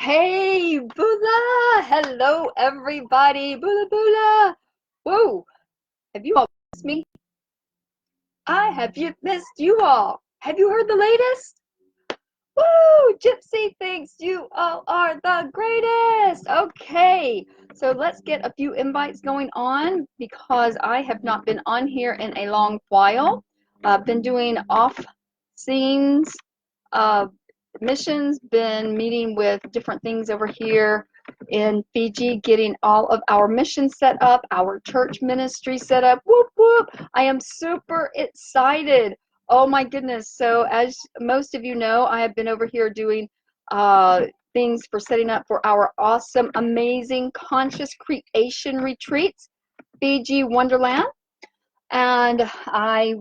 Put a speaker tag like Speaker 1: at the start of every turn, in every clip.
Speaker 1: Hey, Bula! Hello, everybody! Bula, Bula! Whoa! Have you all missed me? I have missed you all. Have you heard the latest? Woo! Gypsy thinks you all are the greatest! Okay, so let's get a few invites going on because I have not been on here in a long while. I've been doing off scenes missions, been meeting with different things over here in Fiji, getting all of our missions set up, our church ministry set up. Whoop, whoop. I am super excited. Oh my goodness. So as most of you know, I have been over here doing things for setting up for our awesome, amazing conscious creation retreats, Fiji Wonderland. And I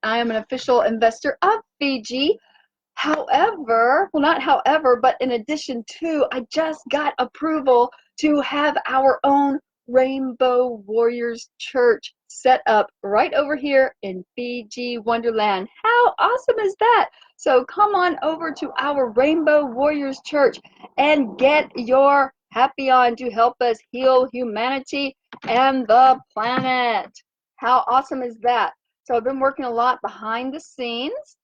Speaker 1: am an official investor of Fiji. However, well, not however, but in addition to, I just got approval to have our own Rainbow Warriors Church set up right over here in Fiji Wonderland. How awesome is that? So come on over to our Rainbow Warriors Church and get your happy on to help us heal humanity and the planet. How awesome is that? So I've been working a lot behind the scenes.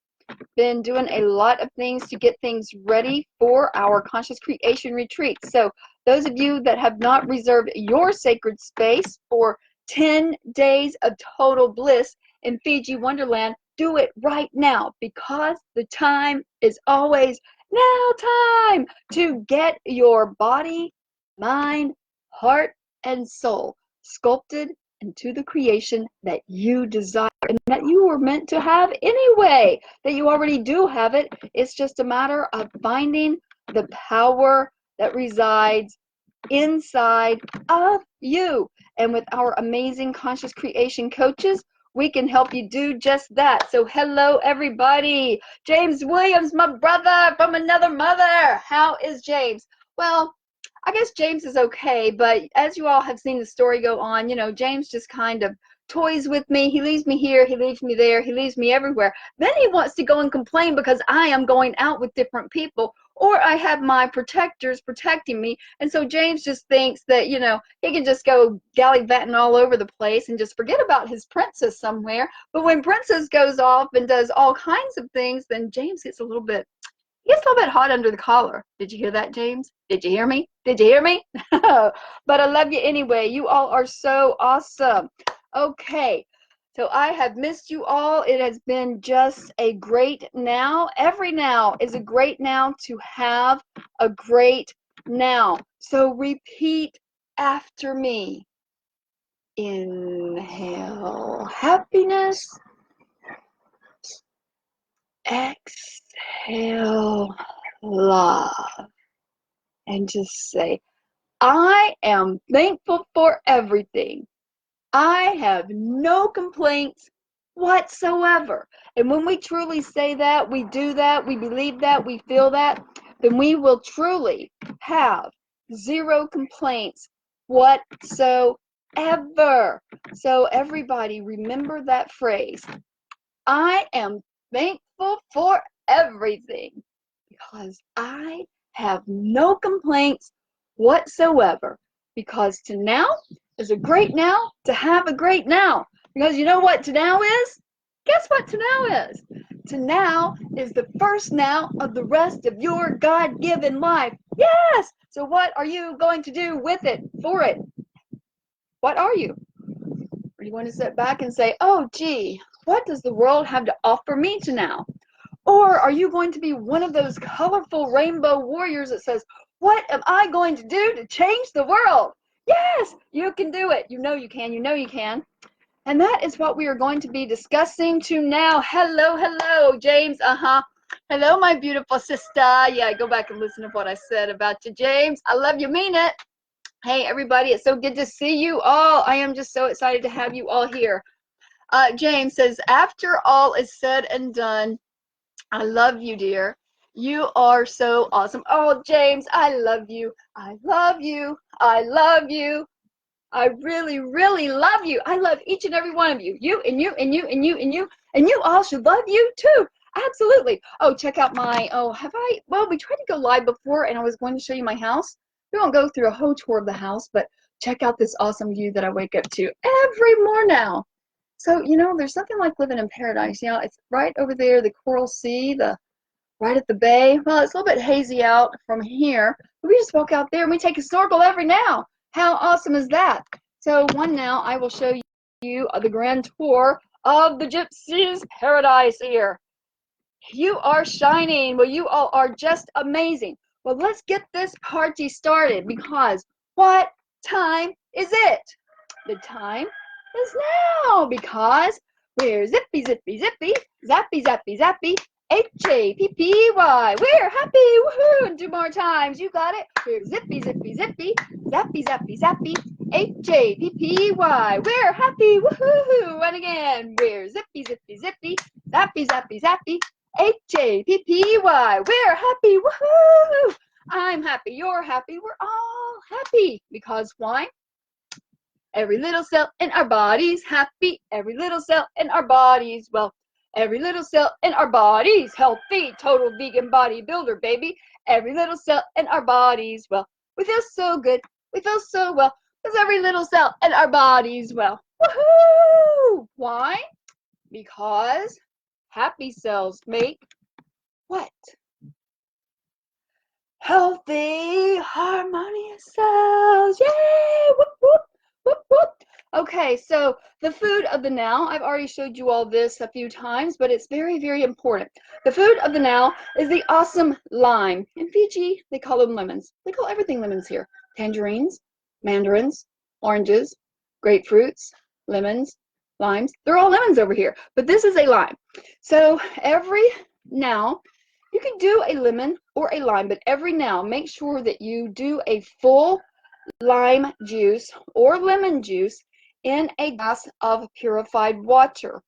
Speaker 1: Been doing a lot of things to get things ready for our conscious creation retreat. So those of you that have not reserved your sacred space for 10 days of total bliss in Fiji Wonderland, do it right now because the time is always now time to get your body, mind, heart, and soul sculpted into the creation that you desire and that you were meant to have anyway, that you already do have it. It's just a matter of finding the power that resides inside of you. And with our amazing conscious creation coaches, we can help you do just that. So hello, everybody. James Williams, my brother from another mother. How is James? Well, I guess James is okay, but as you all have seen the story go on, you know, James just kind of toys with me. He leaves me here, he leaves me there, he leaves me everywhere. Then he wants to go and complain because I am going out with different people, or I have my protectors protecting me. And so James just thinks that, you know, he can just go gallivanting all over the place and just forget about his princess somewhere. But when princess goes off and does all kinds of things, then James gets a little bit hot under the collar. Did you hear that, James? Did you hear me? Did you hear me? But I love you anyway. You all are so awesome. Okay, so I have missed you all. It has been just a great now. Every now is a great now to have a great now. So repeat after me. Inhale happiness. Exhale love. And just say, I am thankful for everything. I have no complaints whatsoever. And when we truly say that, we do that, we believe that, we feel that, then we will truly have zero complaints whatsoever. So everybody remember that phrase. I am thankful for everything because I have no complaints whatsoever, because to now is a great now to have a great now. Because you know what to now is? Guess what to now is? To now is the first now of the rest of your God-given life. Yes! So what are you going to do with it, for it? What are you? Or do you want to sit back and say, oh, gee, what does the world have to offer me to now? Or are you going to be one of those colorful rainbow warriors that says, what am I going to do to change the world? Yes, you can do it. You know you can. You know you can. And that is what we are going to be discussing to now. Hello, hello, James. Hello, my beautiful sister. Yeah, go back and listen to what I said about you, James. I love you, mean it. Hey, everybody, it's so good to see you all. I am just so excited to have you all here. James says, after all is said and done, I love you, dear. You are so awesome. Oh, James, I love you. I love you. I love you. I really, really love you. I love each and every one of you. You and you and you and you and you. And you all should love you too. Absolutely. Oh, check out my, oh, have I, well, we tried to go live before and I was going to show you my house. We won't go through a whole tour of the house, but check out this awesome view that I wake up to every morning now. So, you know, there's nothing like living in paradise. You know, it's right over there, the Coral Sea, the right at the bay. Well, it's a little bit hazy out from here, but we just walk out there and we take a snorkel every now. How awesome is that? So one now I will show you the grand tour of the Gypsies' paradise here. You are shining. Well, you all are just amazing. Well, let's get this party started because what time is it? The time is now because we're zippy, zippy, zippy, zappy, zappy, zappy, H-A-P-P-Y. We're happy, woohoo, and 2 more times. You got it. We're zippy, zippy, zippy, zappy, zappy, zappy, H-A-P-P-Y. We're happy, woohoo, and again, we're zippy, zippy, zippy, zappy, zappy, zappy, H-A-P-P-Y. We're happy, woohoo. I'm happy, you're happy, we're all happy. Because why? Every little cell in our body's happy. Every little cell in our body's well. Every little cell in our body's healthy. Total vegan bodybuilder, baby. Every little cell in our body's well. We feel so good. We feel so well. Because every little cell in our body's well. Woohoo! Why? Because happy cells make what? Healthy, harmonious cells. Yay! Whoop, whoop, whoop, whoop. Okay, so the food of the now, I've already showed you all this a few times, but it's very, very important. The food of the now is the awesome lime. In Fiji, they call them lemons. They call everything lemons here. Tangerines, mandarins, oranges, grapefruits, lemons, limes. They're all lemons over here, but this is a lime. So every now, you can do a lemon or a lime, but every now make sure that you do a full lime juice or lemon juice in a glass of purified water.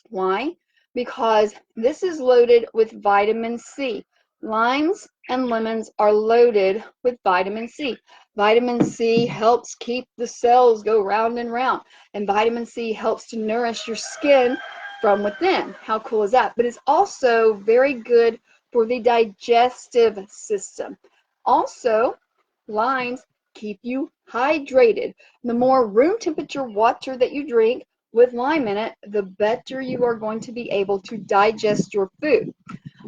Speaker 1: Why? Because this is loaded with vitamin C. Limes and lemons are loaded with vitamin C. Vitamin C helps keep the cells go round and round, and vitamin C helps to nourish your skin from within. How cool is that? But it's also very good for the digestive system. Also, limes keep you hydrated. The more room temperature water that you drink with lime in it, the better you are going to be able to digest your food.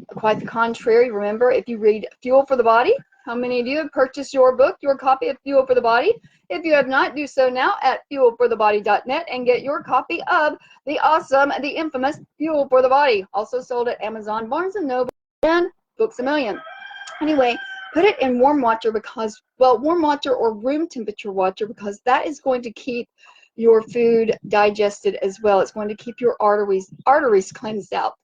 Speaker 1: Quite the contrary, remember, if you read Fuel for the Body, how many of you have purchased your book, your copy of Fuel for the Body? If you have not, do so now at fuelforthebody.net and get your copy of the awesome, the infamous Fuel for the Body. Also sold at Amazon, Barnes & Noble, and Books A Million. Anyway, put it in warm water because, well, warm water or room temperature water, because that is going to keep your food digested as well. It's going to keep your arteries cleansed out.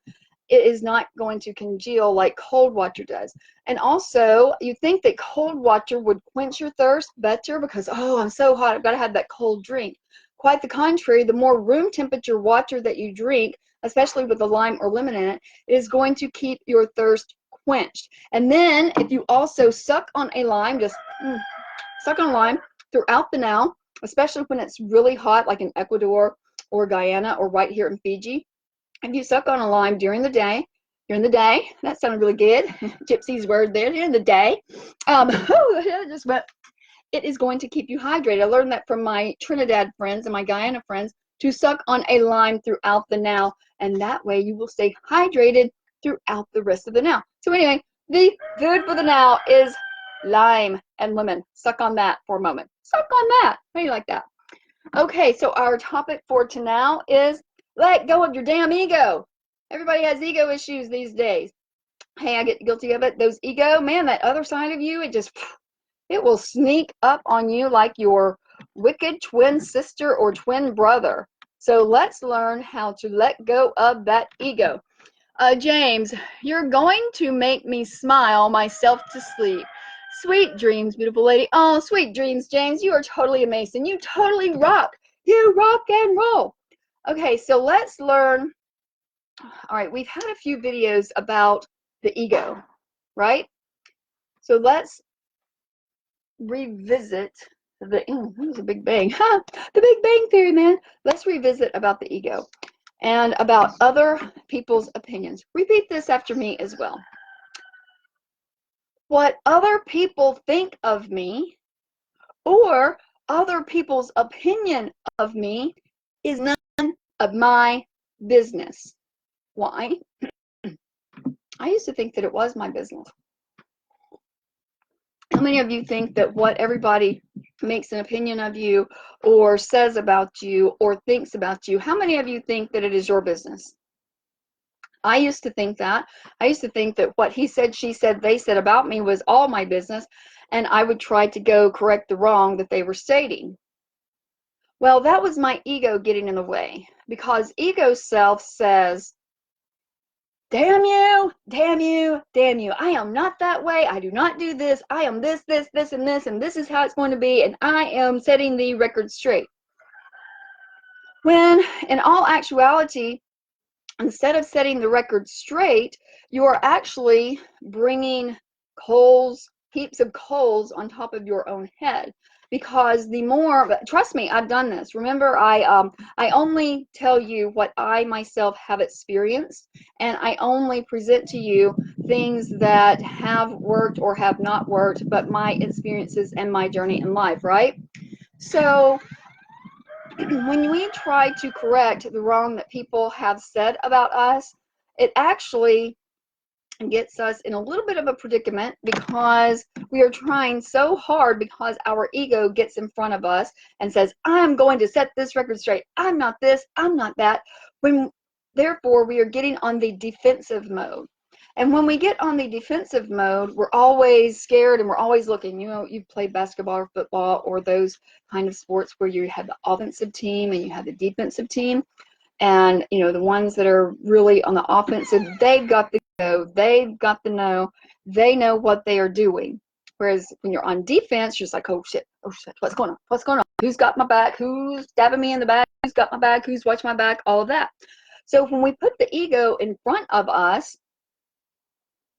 Speaker 1: It is not going to congeal like cold water does. And also, you think that cold water would quench your thirst better because, oh, I'm so hot, I've got to have that cold drink. Quite the contrary, the more room temperature water that you drink, especially with the lime or lemon in it, is going to keep your thirst quenched. And then if you also suck on a lime, just suck on a lime throughout the now, especially when it's really hot, like in Ecuador or Guyana or right here in Fiji. If you suck on a lime during the day, that sounded really good. Gypsy's word there, during the day. It is going to keep you hydrated. I learned that from my Trinidad friends and my Guyana friends to suck on a lime throughout the now, and that way you will stay hydrated throughout the rest of the now. So anyway, the food for the now is lime and lemon. Suck on that for a moment. Suck on that. How do you like that? Okay, so our topic for tonight is let go of your damn ego. Everybody has ego issues these days. Hey, I get guilty of it. Those ego, man, that other side of you, it will sneak up on you like your wicked twin sister or twin brother. So let's learn how to let go of that ego. James, you're going to make me smile myself to sleep. Sweet dreams, beautiful lady. Oh, sweet dreams, James. You are totally amazing. You totally rock. You rock and roll. Okay, so let's learn. All right, we've had a few videos about the ego, right? So let's revisit the, that was a big bang. The Big Bang Theory, man. Let's revisit about the ego. and about other people's opinions. Repeat this after me as well. What other people think of me or other people's opinion of me is none of my business. Why? I used to think that it was my business. How many of you think that what everybody makes an opinion of you or says about you or thinks about you, how many of you think that it is your business? I used to think that. I used to think that what he said, she said, they said about me was all my business, and I would try to go correct the wrong that they were stating. Well, that was my ego getting in the way, because ego self says, damn you, damn you, damn you. I am not that way. I do not do this. I am this, this, this, and this, and this is how it's going to be, and I am setting the record straight. When, in all actuality, instead of setting the record straight, you are actually bringing coals, heaps of coals on top of your own head. Because the more, trust me, I've done this. Remember, I only tell you what I myself have experienced, and I only present to you things that have worked or have not worked, but my experiences and my journey in life, right? So when we try to correct the wrong that people have said about us, it actually gets us in a little bit of a predicament, because we are trying so hard, because our ego gets in front of us and says, I'm going to set this record straight. I'm not this, I'm not that. When therefore we are getting on the defensive mode. And when we get on the defensive mode, we're always scared and we're always looking. You know, you play basketball or football or those kind of sports where you have the offensive team and you have the defensive team. And, you know, the ones that are really on the offensive, they've got the go, they've got the know, they know what they are doing. Whereas when you're on defense, you're just like, oh shit, what's going on? What's going on? Who's got my back? Who's stabbing me in the back? Who's got my back? Who's watching my back? All of that. So when we put the ego in front of us,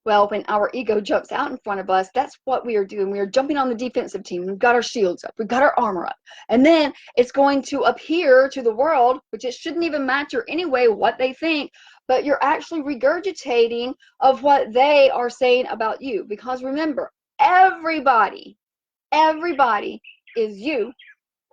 Speaker 1: well, when our ego jumps out in front of us, that's what we are doing. We are jumping on the defensive team. We've got our shields up. We've got our armor up. And then it's going to appear to the world, which it shouldn't even matter anyway what they think, but you're actually regurgitating of what they are saying about you. Because remember, everybody is you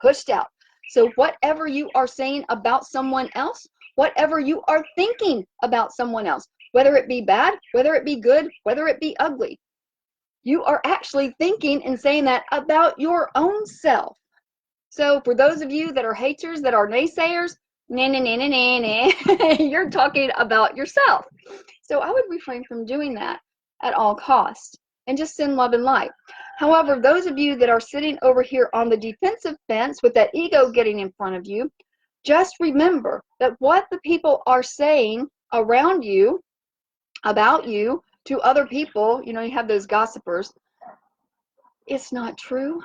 Speaker 1: pushed out. So whatever you are saying about someone else, whatever you are thinking about someone else, whether it be bad, whether it be good, whether it be ugly, you are actually thinking and saying that about your own self. So for those of you that are haters, that are naysayers, you're talking about yourself. So I would refrain from doing that at all costs and just send love and light. However, those of you that are sitting over here on the defensive fence with that ego getting in front of you, just remember that what the people are saying around you, about you, to other people, you know, you have those gossipers, it's not true.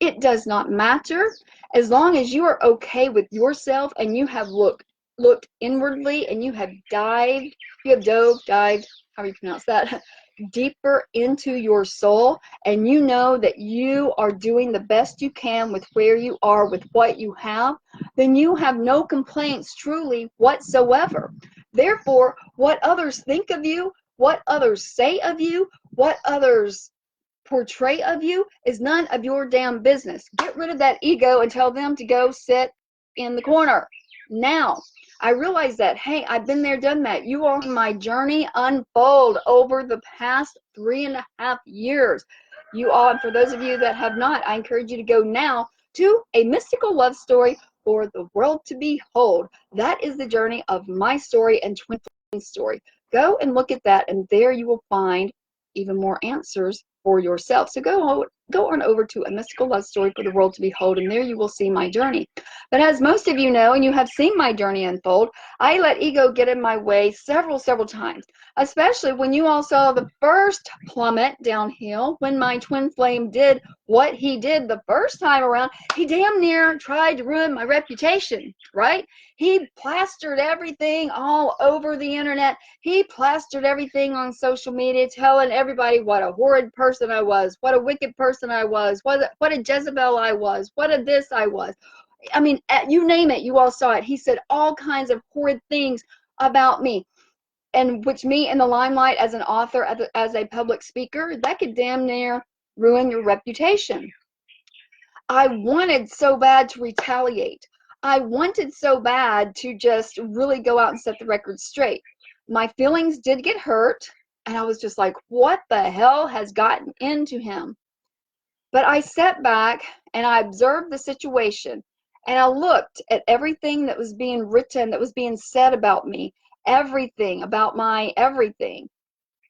Speaker 1: It does not matter. As long as you are okay with yourself and you have looked inwardly and you have dived, however you pronounce that, deeper into your soul, and you know that you are doing the best you can with where you are, with what you have, then you have no complaints truly whatsoever. Therefore, what others think of you, what others say of you, what others portray of you is none of your damn business. Get rid of that ego and tell them to go sit in the corner. Now, I realize that, hey, I've been there, done that. You are on my journey unfold over the past 3.5 years. You all, and for those of you that have not, I encourage you to go now to A Mystical Love Story for the World to Behold. That is the journey of my story and twin flame story. Go and look at that, and there you will find even more answers for yourself. So go on over to A Mystical Love Story for the World to Behold, and there you will see my journey. But as most of you know, and you have seen my journey unfold, I let ego get in my way several times, especially when you all saw the first plummet downhill, when my twin flame did what he did the first time around. He damn near tried to ruin my reputation, right? He plastered everything all over the internet. He plastered everything on social media, telling everybody what a horrid person I was, what a wicked person I was, what a Jezebel I was, what a this I was. I mean, you name it, you all saw it. He said all kinds of horrid things about me, and which me in the limelight as an author, as a public speaker, that could damn near ruin your reputation. I wanted so bad to retaliate. I wanted so bad to just really go out and set the record straight. My feelings did get hurt, and I was just like, what the hell has gotten into him? But I sat back and I observed the situation, and I looked at everything that was being written, that was being said about me, everything about my everything.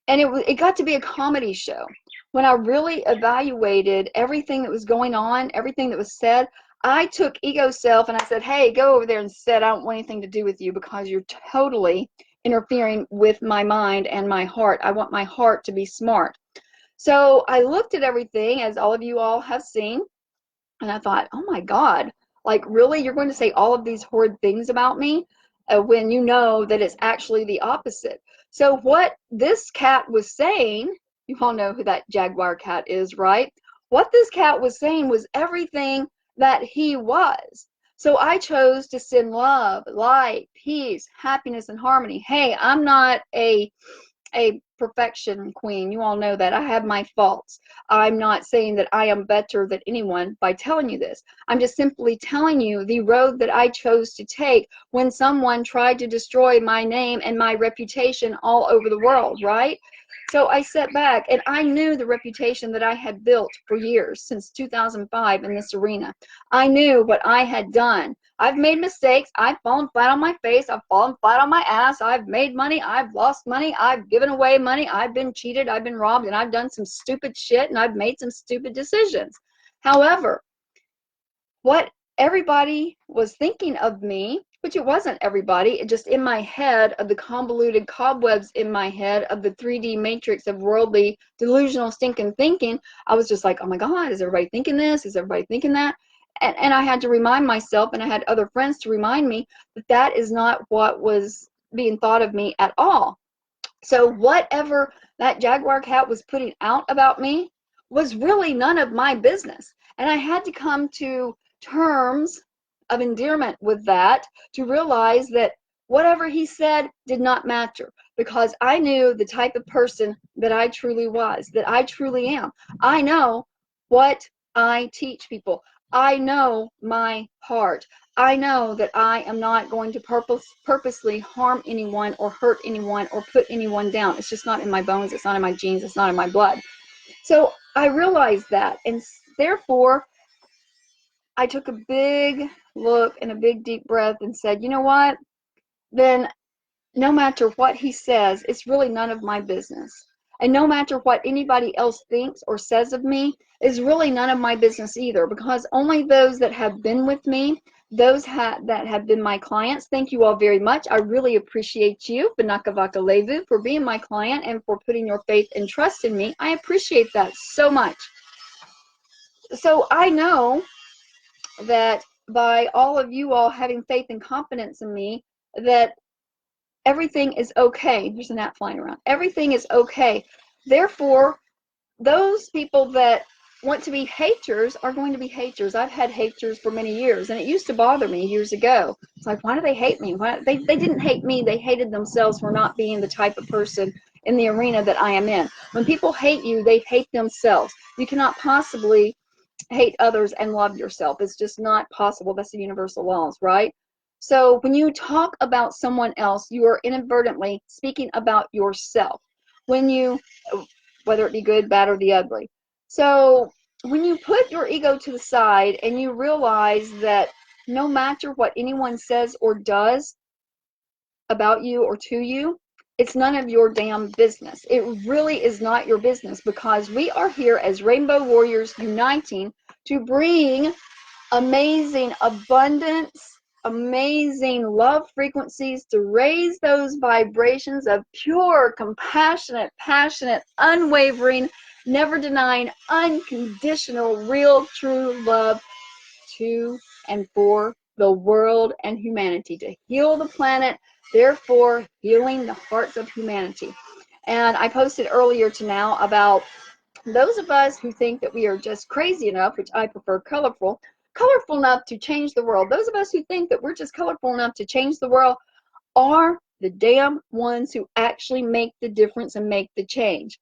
Speaker 1: And it got to be a comedy show. When I really evaluated everything that was going on, everything that was said, I took ego self and I said, hey, go over there and said, I don't want anything to do with you because you're totally interfering with my mind and my heart. I want my heart to be smart. So I looked at everything, as all of you all have seen, and I thought, oh my God, like really, you're going to say all of these horrid things about me when you know that it's actually the opposite. So what this cat was saying, you all know who that jaguar cat is, right? What this cat was saying was everything that he was. So I chose to send love, light, peace, happiness, and harmony. Hey, I'm not a perfection queen. You all know that. I have my faults. I'm not saying that I am better than anyone by telling you this. I'm just simply telling you the road that I chose to take when someone tried to destroy my name and my reputation all over the world, right? So I sat back and I knew the reputation that I had built for years, since 2005 in this arena. I knew what I had done. I've made mistakes. I've fallen flat on my face. I've fallen flat on my ass. I've made money. I've lost money. I've given away money. I've been cheated. I've been robbed. And I've done some stupid shit. And I've made some stupid decisions. However, what everybody was thinking of me, which it wasn't everybody, it just in my head, of the convoluted cobwebs in my head of the 3D matrix of worldly, delusional, stinking thinking, I was just like, oh my God, is everybody thinking this? Is everybody thinking that? And I had to remind myself, and I had other friends to remind me that that is not what was being thought of me at all. So whatever that jaguar cat was putting out about me was really none of my business. And I had to come to terms of endearment with that, to realize that whatever he said did not matter, because I knew the type of person that I truly was, that I truly am. I know what I teach people. I know my heart. I know that I am not going to purposely harm anyone or hurt anyone or put anyone down. It's just not in my bones. It's not in my genes. It's not in my blood. So I realized that, and therefore I took a big look and a big deep breath and said, you know what? Then no matter what he says, it's really none of my business. And no matter what anybody else thinks or says of me is really none of my business either, because only those that have been with me, those that have been my clients, thank you all very much. I really appreciate you, Banaka Vaka Levu, for being my client and for putting your faith and trust in me. I appreciate that so much. So I know that by all of you all having faith and confidence in me, that everything is okay. There's a gnat flying around. Everything is okay. Therefore, those people that want to be haters are going to be haters. I've had haters for many years, and it used to bother me years ago. It's like, why do they hate me? They didn't hate me. They hated themselves for not being the type of person in the arena that I am in. When people hate you, they hate themselves. You cannot possibly hate others and love yourself. It's just not possible. That's the universal laws, right? So when you talk about someone else, you are inadvertently speaking about yourself. When you, whether it be good, bad, or the ugly. So when you put your ego to the side and you realize that no matter what anyone says or does about you or to you, it's none of your damn business. It really is not your business, because we are here as Rainbow Warriors uniting to bring amazing abundance, amazing love frequencies, to raise those vibrations of pure, compassionate, passionate, unwavering, never denying, unconditional, real, true love to and for the world and humanity, to heal the planet, therefore healing the hearts of humanity. And I posted earlier to now about those of us who think that we are just crazy enough, which I prefer colorful, colorful enough to change the world. Those of us who think that we're just colorful enough to change the world are the damn ones who actually make the difference and make the change.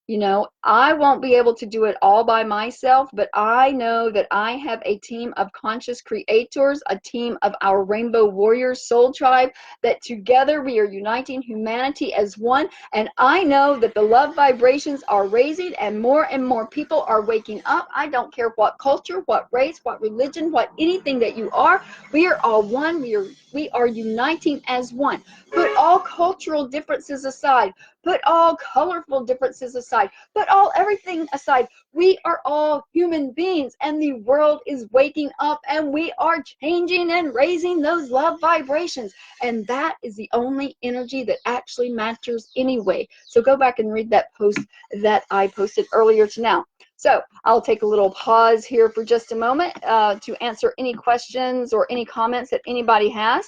Speaker 1: You know, I won't be able to do it all by myself, but I know that I have a team of conscious creators, a team of our Rainbow Warriors Soul Tribe, that together we are uniting humanity as one. And I know that the love vibrations are raising and more people are waking up. I don't care what culture, what race, what religion, what anything that you are. We are all one. We are uniting as one. Put all cultural differences aside. Put all colorful differences aside. Put all everything aside. We are all human beings, and the world is waking up, and we are changing and raising those love vibrations. And that is the only energy that actually matters anyway. So go back and read that post that I posted earlier to now. So I'll take a little pause here for just a moment to answer any questions or any comments that anybody has.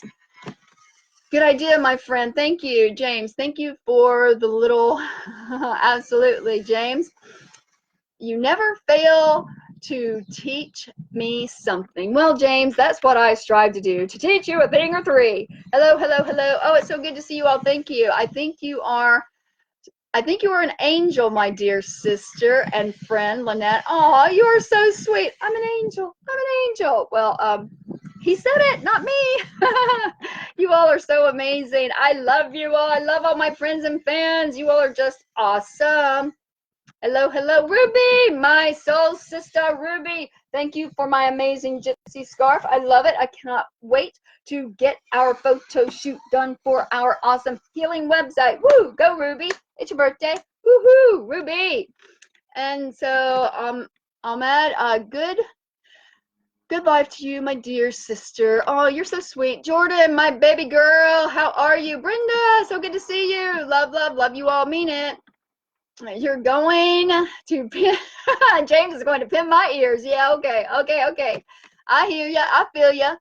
Speaker 1: Good idea, my friend. Thank you, James. Thank you for the little, absolutely, James. You never fail to teach me something. Well, James, that's what I strive to do, to teach you a thing or three. Hello, hello, hello. Oh, it's so good to see you all. Thank you. I think you are an angel, my dear sister and friend, Lynette. Oh, you are so sweet. I'm an angel. I'm an angel. Well, he said it, not me. You all are so amazing. I love you all. I love all my friends and fans. You all are just awesome. Hello, hello, Ruby, my soul sister, Ruby. Thank you for my amazing gypsy scarf. I love it. I cannot wait to get our photo shoot done for our awesome healing website. Woo, go Ruby. It's your birthday. Woohoo, Ruby. And so, Ahmed, good life to you, my dear sister. Oh, you're so sweet. Jordan, my baby girl, how are you? Brenda, so good to see you. Love, love, love you all. Mean it. You're going to pin, James is going to pin my ears. Yeah, okay, okay, okay. I hear ya. I feel ya.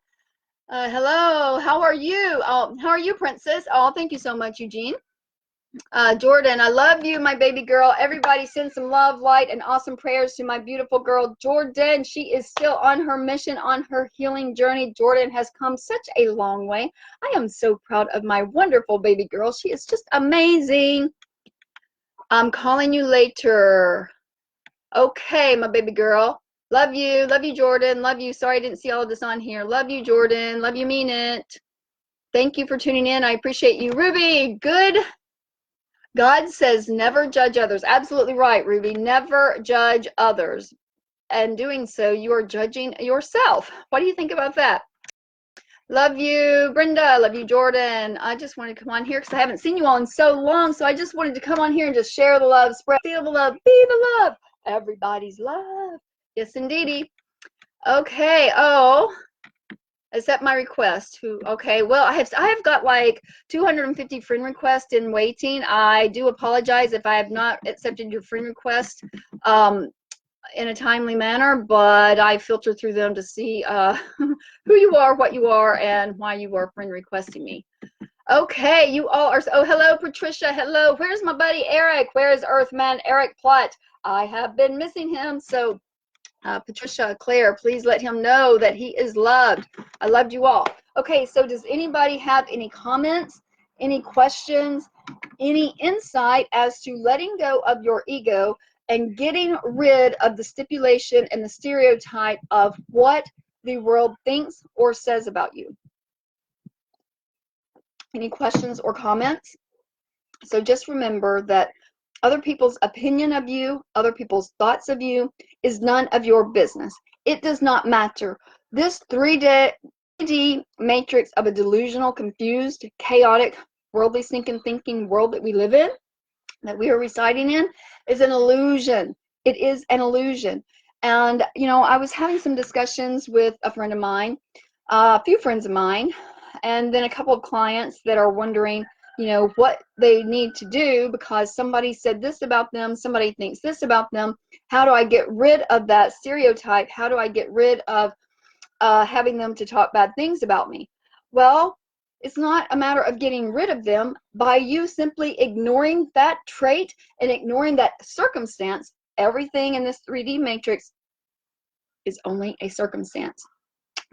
Speaker 1: Hello, how are you? Oh, how are you, Princess? Oh, thank you so much, Eugene. Jordan, I love you, my baby girl. Everybody send some love, light, and awesome prayers to my beautiful girl, Jordan. She is still on her mission, on her healing journey. Jordan has come such a long way. I am so proud of my wonderful baby girl. She is just amazing. I'm calling you later. Okay, my baby girl. Love you, Jordan. Love you. Sorry I didn't see all of this on here. Love you, Jordan. Love you, mean it. Thank you for tuning in. I appreciate you. Ruby, good. God says never judge others. Absolutely right, Ruby. Never judge others. And doing so, you are judging yourself. What do you think about that? Love you, Brenda. Love you, Jordan. I just wanted to come on here because I haven't seen you all in so long. So I just wanted to come on here and just share the love, spread, feel the love, be the love. Everybody's love. Yes, indeedy. Okay. Oh, accept my request. Okay. Well, I have got like 250 friend requests in waiting. I do apologize if I have not accepted your friend request in a timely manner, but I filter through them to see who you are, what you are, and why you are friend requesting me. Okay, you all are. Oh, hello, Patricia. Hello. Where's my buddy Eric? Where is Earthman Eric Platt? I have been missing him. So, Patricia, Claire, please let him know that he is loved. I loved you all. Okay, so does anybody have any comments, any questions, any insight as to letting go of your ego and getting rid of the stipulation and the stereotype of what the world thinks or says about you? Any questions or comments? So just remember that other people's opinion of you, other people's thoughts of you is none of your business. It does not matter. This 3D matrix of a delusional, confused, chaotic, worldly thinking world that we live in, that we are residing in, is an illusion. It is an illusion. And, you know, I was having some discussions with a friend of mine, a few friends of mine, and then a couple of clients that are wondering, you know, what they need to do because somebody said this about them, somebody thinks this about them. How do I get rid of that stereotype? How do I get rid of having them to talk bad things about me? Well, it's not a matter of getting rid of them. By you simply ignoring that trait and ignoring that circumstance, everything in this 3D matrix is only a circumstance.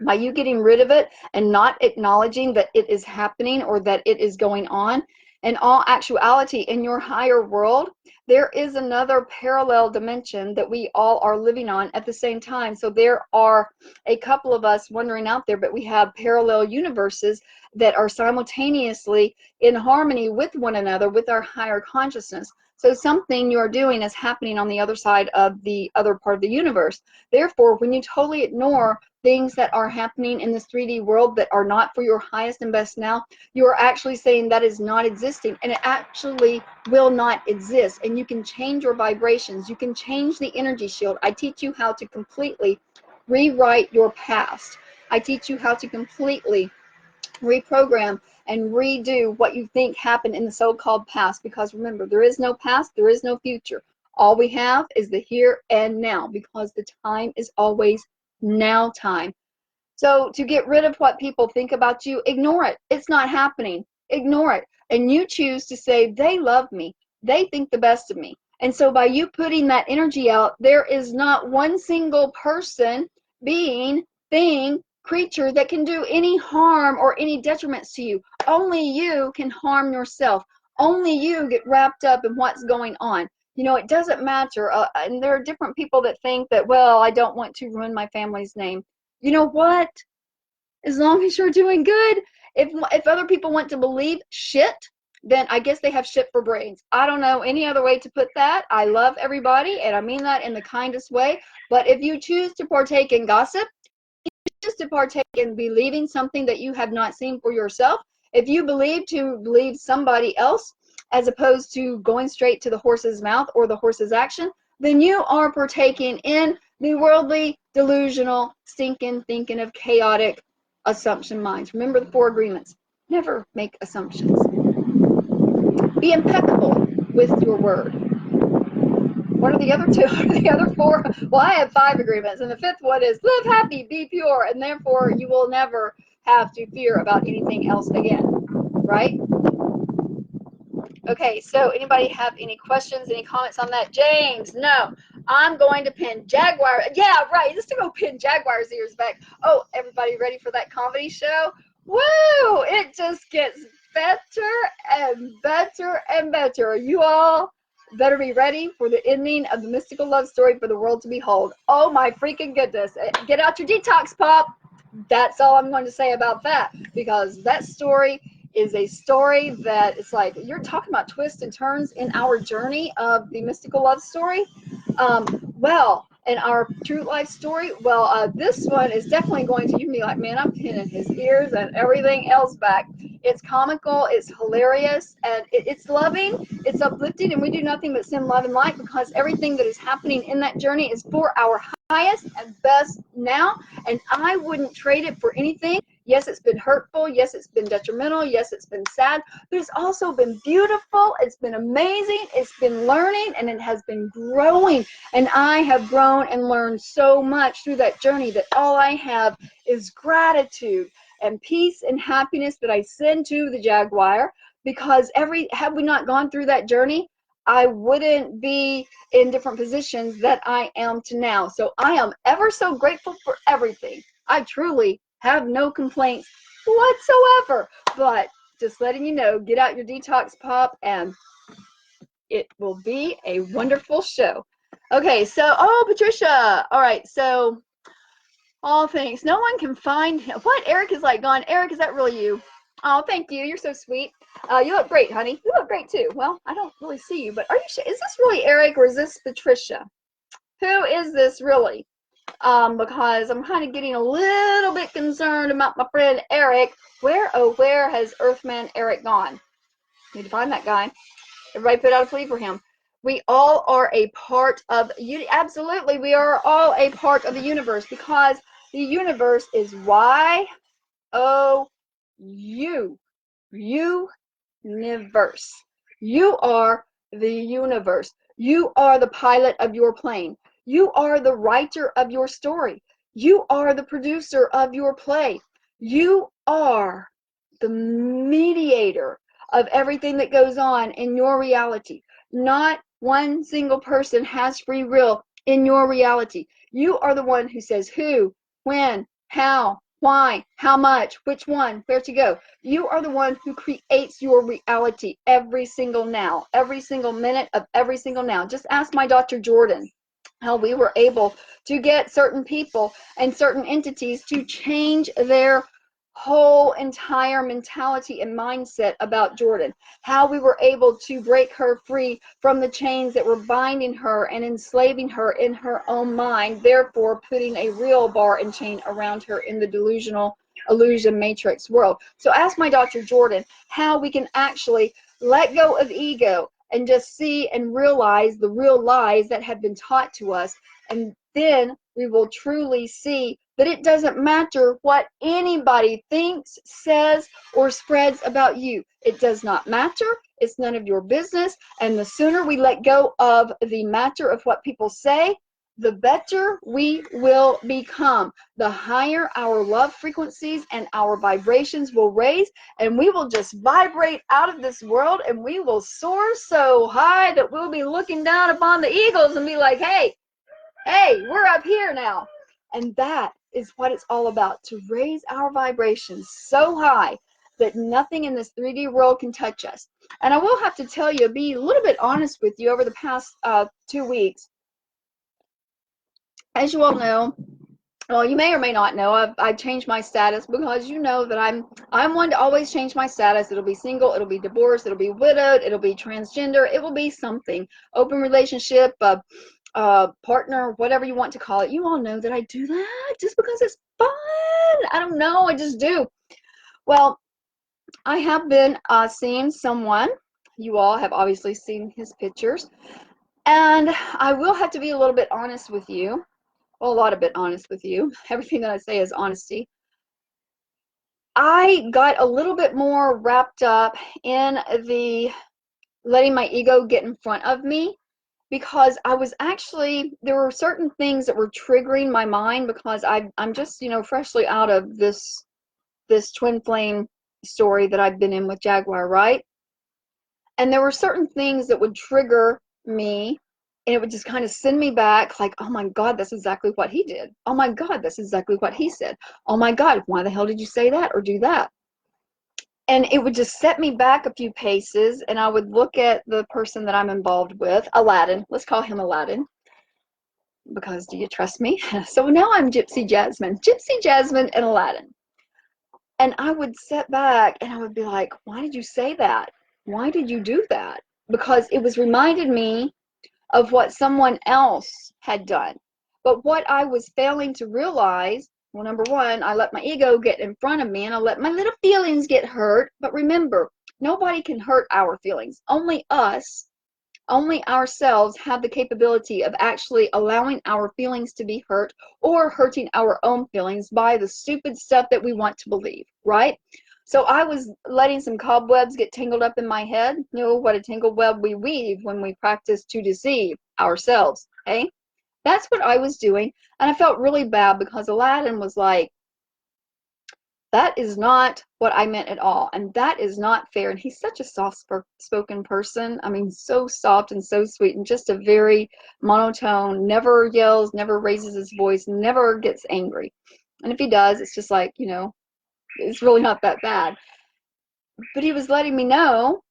Speaker 1: By you getting rid of it and not acknowledging that it is happening or that it is going on, in all actuality, in your higher world, there is another parallel dimension that we all are living on at the same time. So there are a couple of us wandering out there, but we have parallel universes that are simultaneously in harmony with one another, with our higher consciousness. So something you're doing is happening on the other side of the other part of the universe. Therefore, when you totally ignore things that are happening in this 3D world that are not for your highest and best now, you are actually saying that is not existing, and it actually will not exist. And you can change your vibrations. You can change the energy shield. I teach you how to completely rewrite your past. I teach you how to completely reprogram and redo what you think happened in the so-called past, because remember, there is no past, there is no future. All we have is the here and now, because the time is always now time. So to get rid of what people think about you, ignore it. It's not happening. Ignore it. And you choose to say, they love me. They think the best of me. And so by you putting that energy out, there is not one single person, being, thing, creature that can do any harm or any detriments to you. Only you can harm yourself. Only you get wrapped up in what's going on. You know, it doesn't matter. And there are different people that think that, well, I don't want to ruin my family's name. You know what? As long as you're doing good, if other people want to believe shit, then I guess they have shit for brains. I don't know any other way to put that. I love everybody, and I mean that in the kindest way. But if you choose to partake in gossip, choose to partake in believing something that you have not seen for yourself, if you believe somebody else as opposed to going straight to the horse's mouth or the horse's action, then you are partaking in the worldly, delusional, stinking, thinking of chaotic assumption minds. Remember the 4 agreements. Never make assumptions. Be impeccable with your word. What are the other 2? What are the other 4? Well, I have 5 agreements, and the 5th one is live happy, be pure, and therefore you will never have to fear about anything else again, right? Okay, so anybody have any questions, any comments on that? James, no. I'm going to pin Jaguar. Yeah, right. Just to go pin Jaguar's ears back. Oh, everybody ready for that comedy show? Woo! It just gets better and better and better. You all better be ready for the ending of the mystical love story for the world to behold. Oh my freaking goodness. Get out your detox pop. That's all I'm going to say about that, because that story is a story that it's like, you're talking about twists and turns in our journey of the mystical love story. Well, in our true life story, well, this one is definitely going to, you can be like, man, I'm pinning his ears and everything else back. It's comical, it's hilarious, and it's loving, it's uplifting, and we do nothing but send love and light, because everything that is happening in that journey is for our highest and best now, and I wouldn't trade it for anything. Yes, it's been hurtful. Yes, it's been detrimental. Yes, it's been sad. But it's also been beautiful. It's been amazing. It's been learning, and it has been growing. And I have grown and learned so much through that journey that all I have is gratitude and peace and happiness that I send to the Jaguar, because had we not gone through that journey, I wouldn't be in different positions that I am to now. So I am ever so grateful for everything. I truly have no complaints whatsoever. But just letting you know, get out your detox pop, and it will be a wonderful show. Okay, so, oh, Patricia. All right, so, all thanks. No one can find him. What? Eric is like gone. Eric, is that really you? Oh, thank you. You're so sweet. You look great, honey. You look great, too. Well, I don't really see you, but are you sure? Is this really Eric, or is this Patricia? Who is this really? Because I'm kind of getting a little bit concerned about my friend Eric. Where, oh, where has Earthman Eric gone? Need to find that guy. Everybody put out a plea for him. We all are a part of, absolutely, we are all a part of the universe, because the universe is Y-O-U. Universe. You are the universe. You are the pilot of your plane. You are the writer of your story. You are the producer of your play. You are the mediator of everything that goes on in your reality. Not one single person has free will in your reality. You are the one who says who, when, how, why, how much, which one, where to go. You are the one who creates your reality every single now, every single minute of every single now. Just ask my Dr. Jordan how we were able to get certain people and certain entities to change their whole entire mentality and mindset about Jordan. How we were able to break her free from the chains that were binding her and enslaving her in her own mind, therefore putting a real bar and chain around her in the delusional illusion matrix world. So ask my Dr. Jordan how we can actually let go of ego and just see and realize the real lies that have been taught to us, and then we will truly see that it doesn't matter what anybody thinks, says, or spreads about you. It does not matter. It's none of your business. And the sooner we let go of the matter of what people say, the better we will become. The higher our love frequencies and our vibrations will raise, and we will just vibrate out of this world, and we will soar so high that we'll be looking down upon the eagles and be like, hey, we're up here now. And that is what it's all about, to raise our vibrations so high that nothing in this 3D world can touch us. And I will have to tell you, be a little bit honest with you, over the past 2 weeks, as you all know, well, you may or may not know, I've changed my status, because you know that I'm one to always change my status. It'll be single, it'll be divorced, it'll be widowed, it'll be transgender, it will be something. Open relationship, partner, whatever you want to call it. You all know that I do that just because it's fun. I don't know, I just do. Well, I have been seeing someone. You all have obviously seen his pictures. And I will have to be a little bit honest with you. Well, a lot of bit honest with you. Everything that I say is honesty. I got a little bit more wrapped up in the letting my ego get in front of me, because I was actually, there were certain things that were triggering my mind, because I'm just, freshly out of this twin flame story that I've been in with Jaguar, right? And there were certain things that would trigger me, and it would just kind of send me back like, oh my God, that's exactly what he did. Oh my God, that's exactly what he said. Oh my God, why the hell did you say that or do that? And it would just set me back a few paces, and I would look at the person that I'm involved with, Aladdin. Let's call him Aladdin, because do you trust me? So now I'm Gypsy Jasmine and Aladdin. And I would sit back and I would be like, why did you say that? Why did you do that? Because it was reminded me of what someone else had done. But what I was failing to realize, well, number one, I let my ego get in front of me, and I let my little feelings get hurt. But remember, nobody can hurt our feelings. Only us, only ourselves have the capability of actually allowing our feelings to be hurt, or hurting our own feelings by the stupid stuff that we want to believe, right? So I was letting some cobwebs get tangled up in my head. You know what a tangled web we weave when we practice to deceive ourselves, okay? That's what I was doing, and I felt really bad, because Aladdin was like, that is not what I meant at all, and that is not fair. And he's such a soft-spoken person. I mean, so soft and so sweet, and just a very monotone, never yells, never raises his voice, never gets angry. And if he does, it's just like, it's really not that bad. But he was letting me know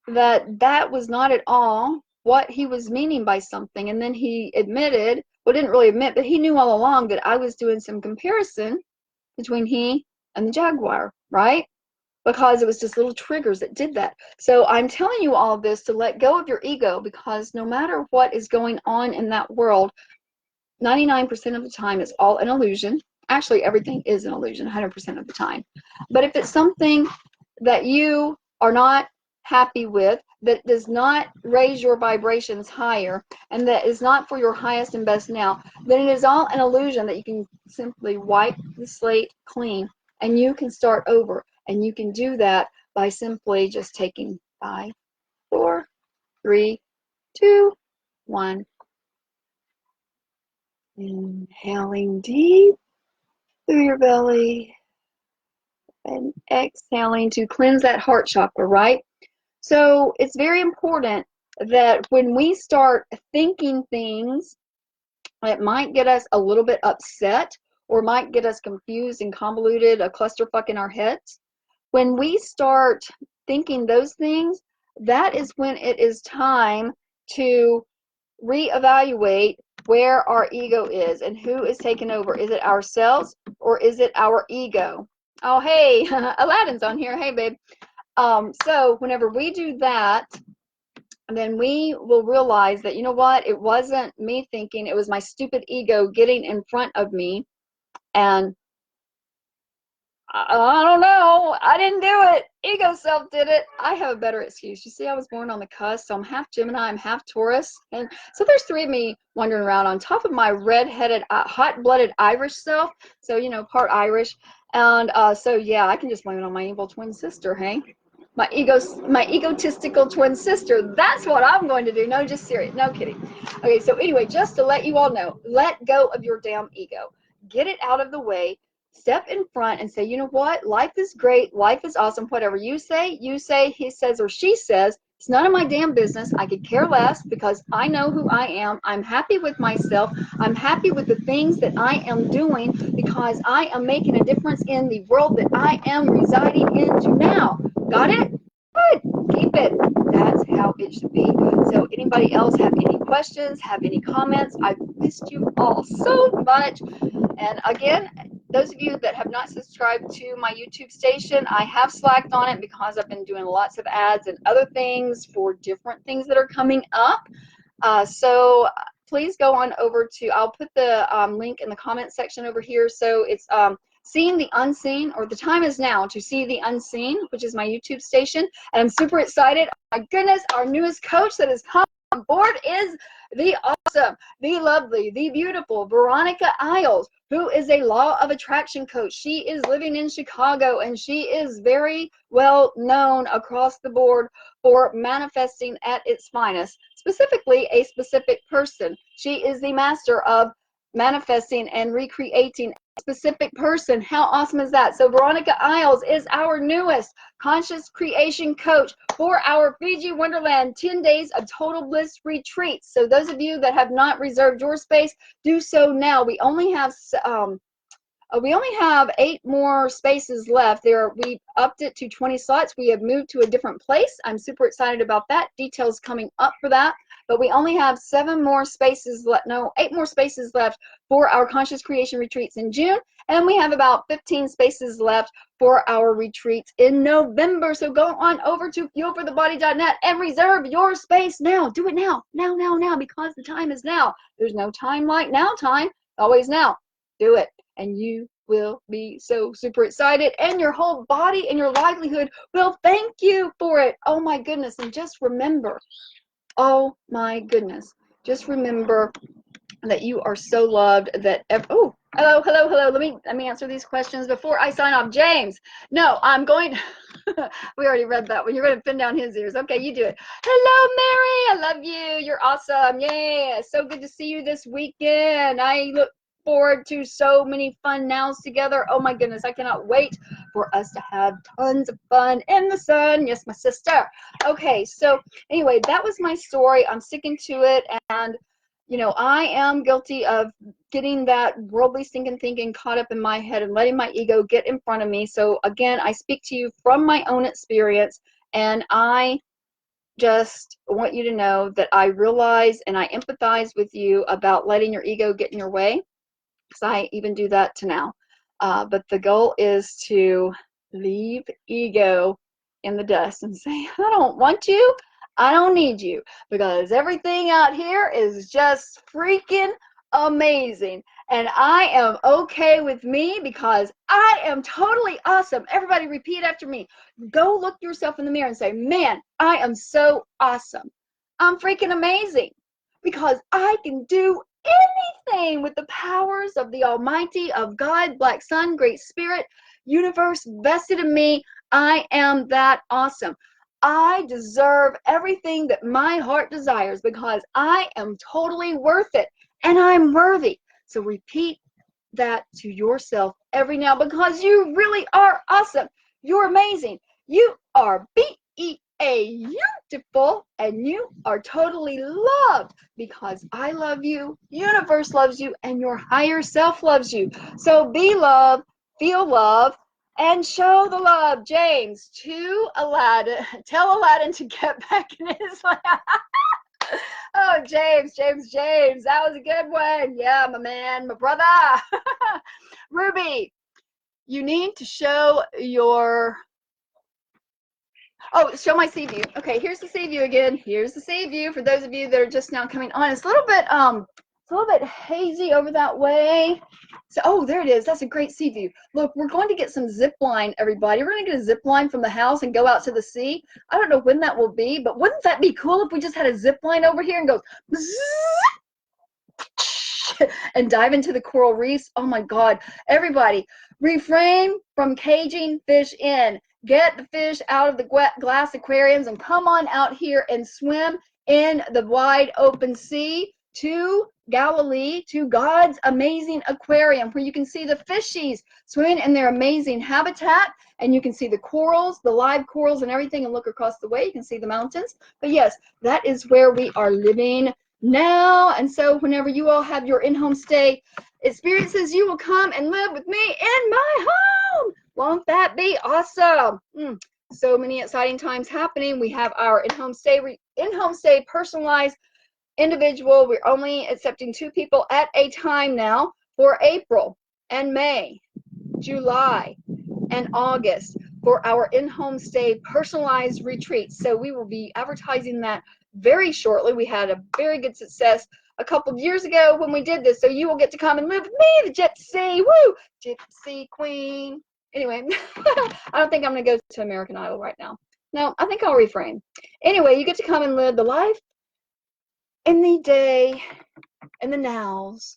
Speaker 1: that that was not at all what he was meaning by something. And then he admitted, well, didn't really admit, but he knew all along that I was doing some comparison between he and the Jaguar, right? Because it was just little triggers that did that. So I'm telling you all this to let go of your ego, because no matter what is going on in that world, 99% of the time it's all an illusion. Actually, everything is an illusion 100% of the time. But if it's something that you are not happy with, that does not raise your vibrations higher, and that is not for your highest and best now, then it is all an illusion that you can simply wipe the slate clean, and you can start over. And you can do that by simply just taking 5, 4, 3, 2, 1. Inhaling deep through your belly, and exhaling to cleanse that heart chakra, right? So it's very important that when we start thinking things It might get us a little bit upset, or might get us confused and convoluted, a clusterfuck in our heads. When we start thinking those things, that is when it is time to reevaluate where our ego is and who is taking over. Is it ourselves or is it our ego? Oh, hey, Aladdin's on here. Hey, babe. So whenever we do that, then we will realize that, you know what, it wasn't me thinking, it was my stupid ego getting in front of me. And I don't know, I didn't do it. Ego self did it. I have a better excuse. You see, I was born on the cusp, so I'm half Gemini, I'm half Taurus. And so there's three of me wandering around on top of my red-headed, hot-blooded Irish self. So, you know, part Irish. And so, yeah, I can just blame it on my evil twin sister, hey? My egotistical twin sister. That's what I'm going to do. No, just serious. No kidding. Okay, so anyway, just to let you all know, let go of your damn ego. Get it out of the way. Step in front and say, you know what? Life is great. Life is awesome. Whatever you say, he says, or she says, it's none of my damn business. I could care less because I know who I am. I'm happy with myself. I'm happy with the things that I am doing because I am making a difference in the world that I am residing into now. Got it? Good. Keep it. That's how it should be. So anybody else have any questions, have any comments? I've missed you all so much. And again, those of you that have not subscribed to my YouTube station, I have slacked on it because I've been doing lots of ads and other things for different things that are coming up. So please go on over to, I'll put the link in the comment section over here. So it's Seeing the Unseen, or The Time Is Now to See the Unseen, which is my YouTube station. And I'm super excited. Oh my goodness, our newest coach that has come on board is the awesome, the lovely, the beautiful Veronica Isles, who is a law of attraction coach. She is living in Chicago, and she is very well known across the board for manifesting at its finest, specifically a specific person. She is the master of manifesting and recreating a specific person. How awesome is that? So Veronica Isles is our newest conscious creation coach for our Fiji Wonderland 10 days of total bliss retreats. So those of you that have not reserved your space, do so now. We only have 8 more spaces left. We upped it to 20 slots. We have moved to a different place. I'm super excited about that. Details coming up for that. But we only have 8 more spaces left for our conscious creation retreats in June. And we have about 15 spaces left for our retreats in November. So go on over to fuelforthebody.net and reserve your space now. Do it now, now, because the time is now. There's no time like now time, always now. Do it. And you will be so super excited, and your whole body and your livelihood will thank you for it. Oh my goodness. And just remember, oh my goodness, just remember that you are so loved, that oh, hello. Let me answer these questions before I sign off. James, no, I'm going to we already read that one. You're going to pin down his ears. Okay, you do it. Hello, Mary, I love you. You're awesome. Yeah, so good to see you this weekend. I look forward to so many fun nows together. Oh my goodness, I cannot wait for us to have tons of fun in the sun. Yes, my sister. Okay, so anyway, that was my story. I'm sticking to it, and you know, I am guilty of getting that worldly stinking thinking caught up in my head and letting my ego get in front of me. So again, I speak to you from my own experience, and I just want you to know that I realize and I empathize with you about letting your ego get in your way, because I even do that to now. But the goal is to leave ego in the dust and say, I don't want you. I don't need you, because everything out here is just freaking amazing. And I am okay with me because I am totally awesome. Everybody repeat after me. Go look yourself in the mirror and say, man, I am so awesome. I'm freaking amazing because I can do anything with the powers of the Almighty, of God, Black Sun, Great Spirit, universe vested in me. I am that awesome. I deserve everything that my heart desires because I am totally worth it, and I'm worthy. So repeat that to yourself every now, because you really are awesome. You're amazing. You are BeaYOUtiful. BeaYOUtiful, and you are totally loved because I love you, universe loves you, and your higher self loves you. So be love, feel love, and show the love. James, to Aladdin, tell Aladdin to get back in his life. Oh, James, that was a good one. Yeah, my man, my brother. Ruby, you need to show your, oh, show my sea view. Okay, here's the sea view again. Here's the sea view for those of you that are just now coming on. It's a little bit hazy over that way. So, oh, there it is. That's a great sea view. Look, we're going to get some zip line, everybody. We're going to get a zip line from the house and go out to the sea. I don't know when that will be, but wouldn't that be cool if we just had a zip line over here and go and dive into the coral reefs? Oh my God. Everybody, refrain from caging fish in. Get the fish out of the glass aquariums and come on out here and swim in the wide open sea to Galilee, to God's amazing aquarium, where you can see the fishies swimming in their amazing habitat, and you can see the corals, the live corals and everything, and look across the way, you can see the mountains. But yes, that is where we are living now. And so whenever you all have your in-home stay experiences, you will come and live with me in my home. Won't that be awesome? So many exciting times happening. We have our in-home stay personalized individual. We're only accepting 2 people at a time now for April and May, July, and August for our in-home stay personalized retreats. So we will be advertising that very shortly. We had a very good success a couple of years ago when we did this. So you will get to come and live with me, the Gypsy, woo, Gypsy Queen. Anyway, I don't think I'm going to go to American Idol right now. No, I think I'll refrain. Anyway, you get to come and live the life in the day and the nows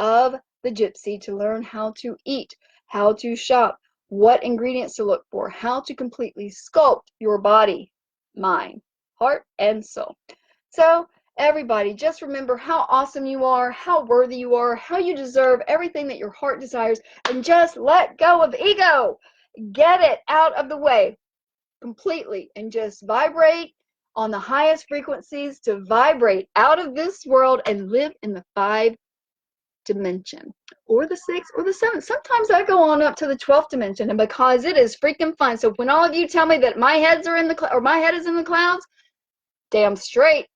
Speaker 1: of the Gypsy, to learn how to eat, how to shop, what ingredients to look for, how to completely sculpt your body, mind, heart, and soul. So everybody, just remember how awesome you are, how worthy you are, how you deserve everything that your heart desires, and just let go of ego. Get it out of the way completely and just vibrate on the highest frequencies, to vibrate out of this world and live in the 5th dimension, or the 6th, or the 7th. Sometimes I go on up to the 12th dimension, and because it is freaking fun. So when all of you tell me that my head is in the clouds, damn straight,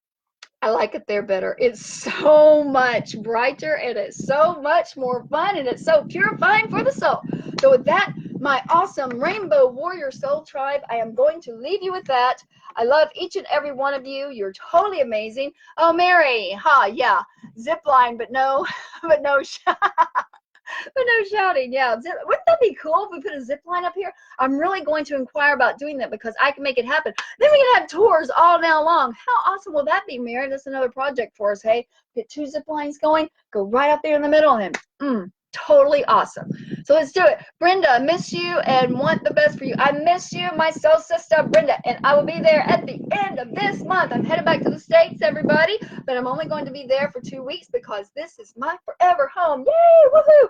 Speaker 1: I like it there better. It's so much brighter, and it's so much more fun, and it's so purifying for the soul. So with that, my awesome Rainbow Warrior Soul Tribe, I am going to leave you with that. I love each and every one of you. You're totally amazing. Oh, Mary, yeah, zip line, but no, but no shouting. Yeah, wouldn't that be cool if we put a zip line up here? I'm really going to inquire about doing that because I can make it happen. Then we can have tours all now long. How awesome will that be, Mary? That's another project for us. Hey, get 2 zip lines going, go right up there in the middle, and totally awesome. So let's do it. Brenda, I miss you and want the best for you. I miss you, my soul sister Brenda, and I will be there at the end of this month. I'm headed back to the States, everybody, but I'm only going to be there for 2 weeks because this is my forever home. Yay, woohoo!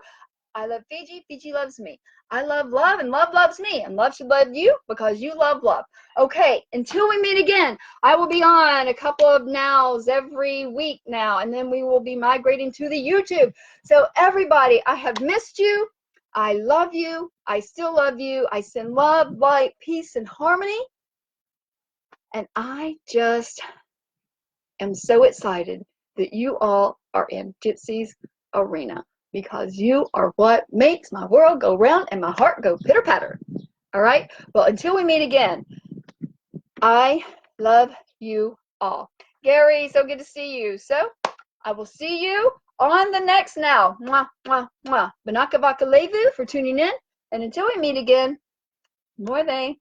Speaker 1: I love Fiji. Fiji loves me. I love love, and love loves me. And love should love you because you love love. Okay, until we meet again, I will be on a couple of nows every week now, and then we will be migrating to the YouTube. So everybody, I have missed you. I love you. I still love you. I send love, light, peace, and harmony. And I just am so excited that you all are in Gypsy's arena, because you are what makes my world go round and my heart go pitter-patter. All right? Well, until we meet again, I love you all. Gary, so good to see you. So I will see you on the next now. Mwah, mwah, mwah. Banaka Vaka Levu for tuning in. And until we meet again, more they.